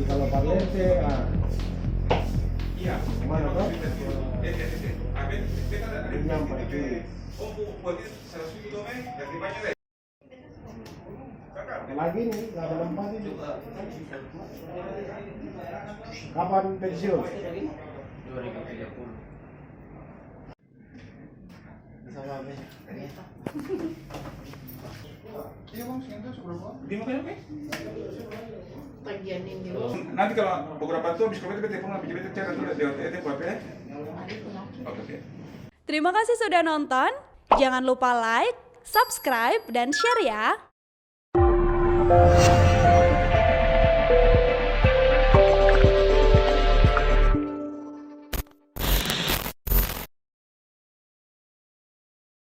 Kalau Parlente, Iya. Mana tuh? Nyampe itu. Oh, buatnya 100 kilo ganti banyak deh. lagi nih, nggak ada tempat ini. Kapan pensiun? 2030. Sama apa? Iya bang, sekian seberapa? 5 kali oke? Tagihan ini dulu. Nanti kalau beberapa tuh habis COVID kita pulang biji cara tuh lewat itu apa ya? Oke. Terima kasih sudah nonton. Jangan lupa like, subscribe, dan share ya.